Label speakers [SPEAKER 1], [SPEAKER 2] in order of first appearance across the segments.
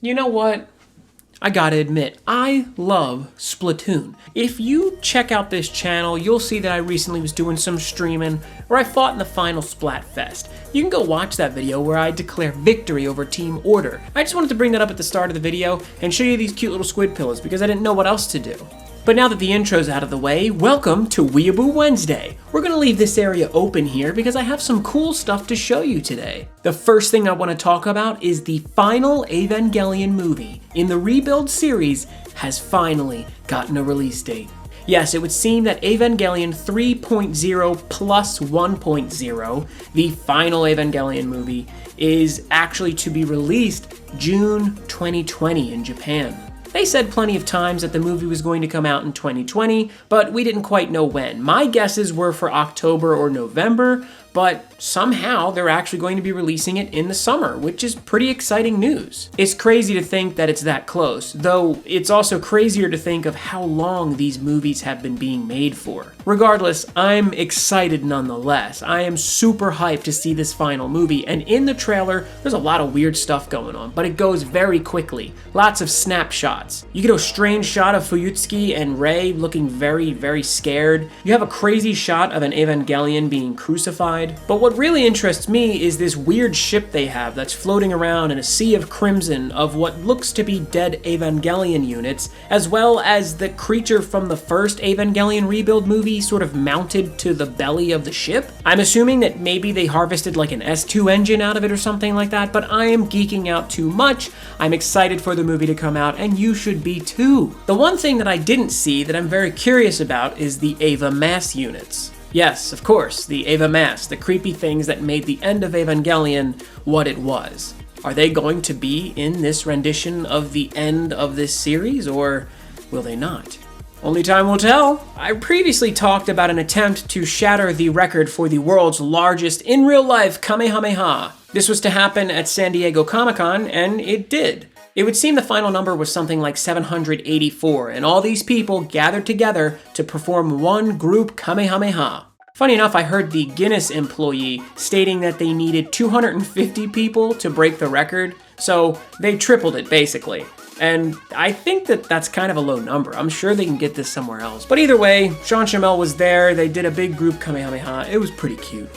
[SPEAKER 1] You know what? I gotta admit, I love Splatoon. If you check out this channel, you'll see that I recently was doing some streaming where I fought in the final Splatfest. You can go watch that video where I declare victory over Team Order. I just wanted to bring that up at the start of the video and show you these cute little squid pillows because I didn't know what else to do. But now that the intro's out of the way, welcome to Weeaboo Wednesday. We're gonna leave this area open here because I have some cool stuff to show you today. The first thing I want to talk about is the final Evangelion movie in the Rebuild series has finally gotten a release date. Yes, it would seem that Evangelion 3.0 plus 1.0, the final Evangelion movie, is actually to be released June 2020 in Japan. They said plenty of times that the movie was going to come out in 2020, but we didn't quite know when. My guesses were for October or November, but somehow they're actually going to be releasing it in the summer, which is pretty exciting news. It's crazy to think that it's that close, though it's also crazier to think of how long these movies have been being made for. Regardless, I'm excited nonetheless. I am super hyped to see this final movie, and in the trailer, there's a lot of weird stuff going on, but it goes very quickly. Lots of snapshots. You get a strange shot of Fuyutsuki and Rei looking very, very scared. You have a crazy shot of an Evangelion being crucified. But what really interests me is this weird ship they have that's floating around in a sea of crimson of what looks to be dead Evangelion units, as well as the creature from the first Evangelion Rebuild movie sort of mounted to the belly of the ship. I'm assuming that maybe they harvested like an S2 engine out of it or something like that, but I am geeking out too much. I'm excited for the movie to come out, and you should be too. The one thing that I didn't see that I'm very curious about is the Eva Mass units. Yes, of course, the Eva Mass, the creepy things that made the end of Evangelion what it was. Are they going to be in this rendition of the end of this series, or will they not? Only time will tell. I previously talked about an attempt to shatter the record for the world's largest in real life Kamehameha. This was to happen at San Diego Comic-Con, and it did. It would seem the final number was something like 784, and all these people gathered together to perform one group Kamehameha. Funny enough, I heard the Guinness employee stating that they needed 250 people to break the record, so they tripled it basically. And I think that that's kind of a low number. I'm sure they can get this somewhere else. But either way, Sean Chamel was there, they did a big group Kamehameha, it was pretty cute.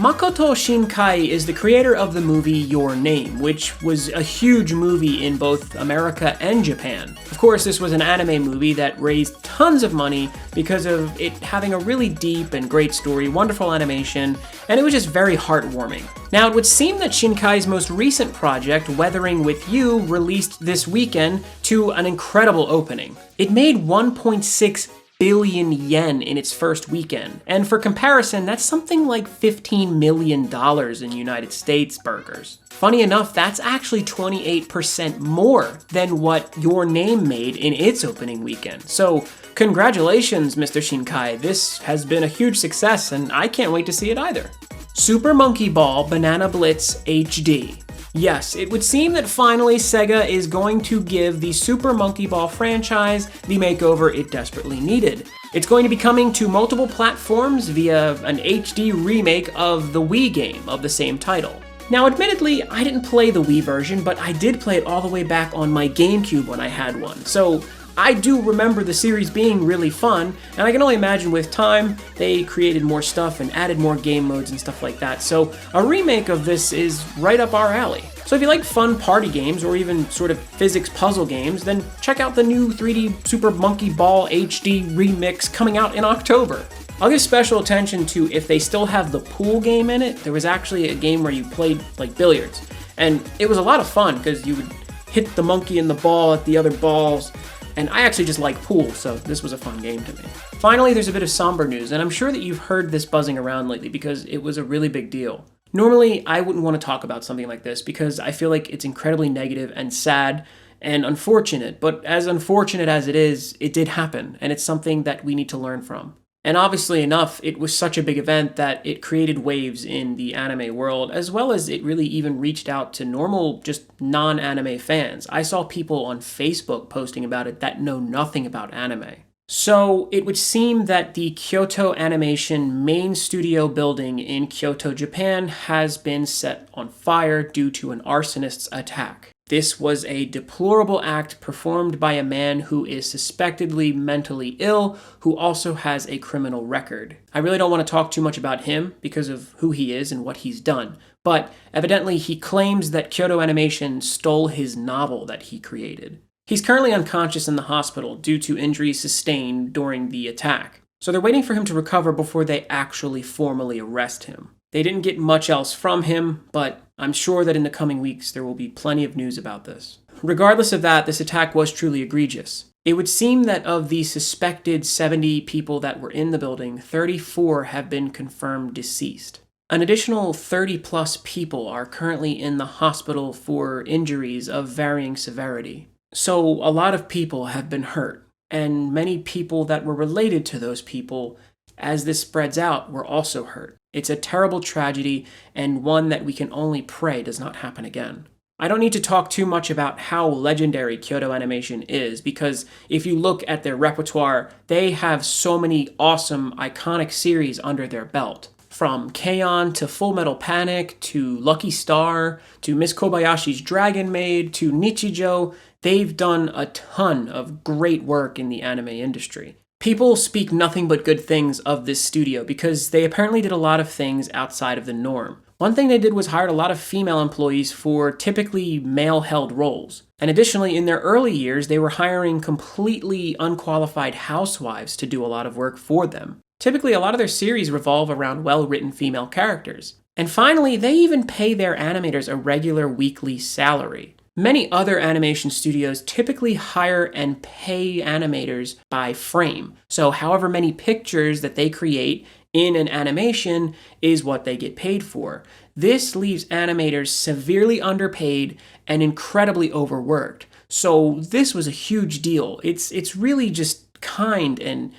[SPEAKER 1] Makoto Shinkai is the creator of the movie Your Name, which was a huge movie in both America and Japan. Of course, this was an anime movie that raised tons of money because of it having a really deep and great story, wonderful animation, and it was just very heartwarming. Now, it would seem that Shinkai's most recent project, Weathering With You, released this weekend to an incredible opening. It made 1.6 billion yen in its first weekend. And for comparison, that's something like $15 million in United States burgers. Funny enough, that's actually 28% more than what Your Name made in its opening weekend. So congratulations, Mr. Shinkai. This has been a huge success, and I can't wait to see it either. Super Monkey Ball Banana Blitz HD. Yes, it would seem that finally Sega is going to give the Super Monkey Ball franchise the makeover it desperately needed. It's going to be coming to multiple platforms via an HD remake of the Wii game of the same title. Now, admittedly, I didn't play the Wii version, but I did play it all the way back on my GameCube when I had one, so I do remember the series being really fun, and I can only imagine with time, they created more stuff and added more game modes and stuff like that, so a remake of this is right up our alley. So if you like fun party games or even sort of physics puzzle games, then check out the new 3D Super Monkey Ball HD remix coming out in October. I'll give special attention to if they still have the pool game in it. There was actually a game where you played like billiards, and it was a lot of fun because you would hit the monkey and the ball at the other balls. And I actually just like pool, so this was a fun game to me. Finally, there's a bit of somber news, and I'm sure that you've heard this buzzing around lately because it was a really big deal. Normally, I wouldn't want to talk about something like this because I feel like it's incredibly negative and sad and unfortunate, but as unfortunate as it is, it did happen, and it's something that we need to learn from. And obviously enough, it was such a big event that it created waves in the anime world, as well as it really even reached out to normal, just non-anime fans. I saw people on Facebook posting about it that know nothing about anime. So it would seem that the Kyoto Animation main studio building in Kyoto, Japan has been set on fire due to an arsonist's attack. This was a deplorable act performed by a man who is suspectedly mentally ill, who also has a criminal record. I really don't want to talk too much about him because of who he is and what he's done, but evidently he claims that Kyoto Animation stole his novel that he created. He's currently unconscious in the hospital due to injuries sustained during the attack, so they're waiting for him to recover before they actually formally arrest him. They didn't get much else from him, but I'm sure that in the coming weeks there will be plenty of news about this. Regardless of that, this attack was truly egregious. It would seem that of the suspected 70 people that were in the building, 34 have been confirmed deceased. An additional 30 plus people are currently in the hospital for injuries of varying severity. So a lot of people have been hurt, and many people that were related to those people, as this spreads out, were also hurt. It's a terrible tragedy, and one that we can only pray does not happen again. I don't need to talk too much about how legendary Kyoto Animation is, because if you look at their repertoire, they have so many awesome, iconic series under their belt. From K-On! To Full Metal Panic, to Lucky Star, to Miss Kobayashi's Dragon Maid, to Nichijou, they've done a ton of great work in the anime industry. People speak nothing but good things of this studio because they apparently did a lot of things outside of the norm. One thing they did was hired a lot of female employees for typically male-held roles. And additionally, in their early years, they were hiring completely unqualified housewives to do a lot of work for them. Typically, a lot of their series revolve around well-written female characters. And finally, they even pay their animators a regular weekly salary. Many other animation studios typically hire and pay animators by frame. So however many pictures that they create in an animation is what they get paid for. This leaves animators severely underpaid and incredibly overworked. So this was a huge deal. It's really just kind and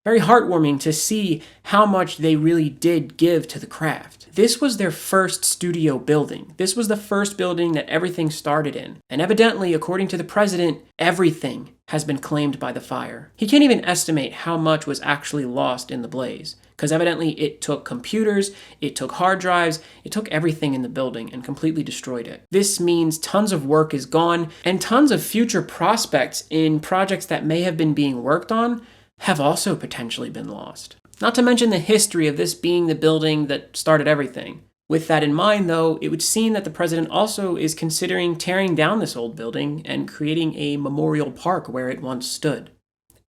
[SPEAKER 1] very heartwarming to see how much they really did give to the craft. This was their first studio building. This was the first building that everything started in. And evidently, according to the president, everything has been claimed by the fire. He can't even estimate how much was actually lost in the blaze, because evidently it took computers, it took hard drives, it took everything in the building and completely destroyed it. This means tons of work is gone, and tons of future prospects in projects that may have been being worked on have also potentially been lost. Not to mention the history of this being the building that started everything. With that in mind, though, it would seem that the president also is considering tearing down this old building and creating a memorial park where it once stood.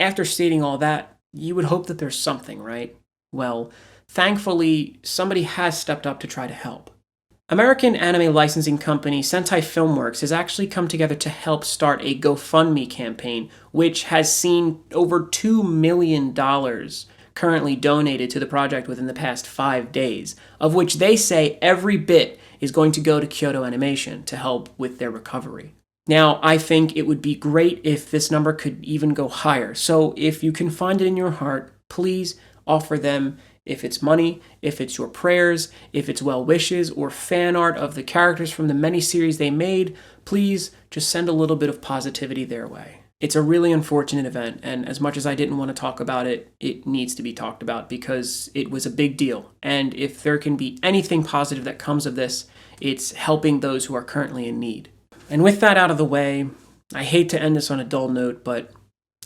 [SPEAKER 1] After stating all that, you would hope that there's something, right? Well, thankfully, somebody has stepped up to try to help. American anime licensing company Sentai Filmworks has actually come together to help start a GoFundMe campaign, which has seen over $2 million currently donated to the project within the past 5 days, of which they say every bit is going to go to Kyoto Animation to help with their recovery. Now, I think it would be great if this number could even go higher, so if you can find it in your heart, please offer them. If it's money, if it's your prayers, if it's well wishes or fan art of the characters from the many series they made, please just send a little bit of positivity their way. It's a really unfortunate event, and as much as I didn't want to talk about it, it needs to be talked about because it was a big deal. And if there can be anything positive that comes of this, it's helping those who are currently in need. And with that out of the way, I hate to end this on a dull note, but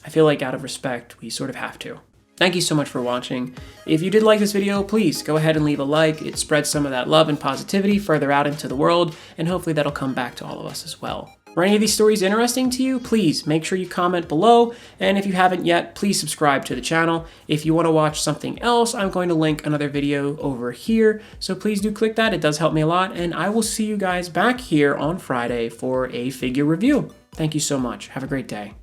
[SPEAKER 1] I feel like out of respect, we sort of have to. Thank you so much for watching. If you did like this video, please go ahead and leave a like. It spreads some of that love and positivity further out into the world, and hopefully that'll come back to all of us as well. Were any of these stories interesting to you? Please make sure you comment below, and if you haven't yet, please subscribe to the channel. If you want to watch something else, I'm going to link another video over here, so please do click that. It does help me a lot, and I will see you guys back here on Friday for a figure review. Thank you so much. Have a great day.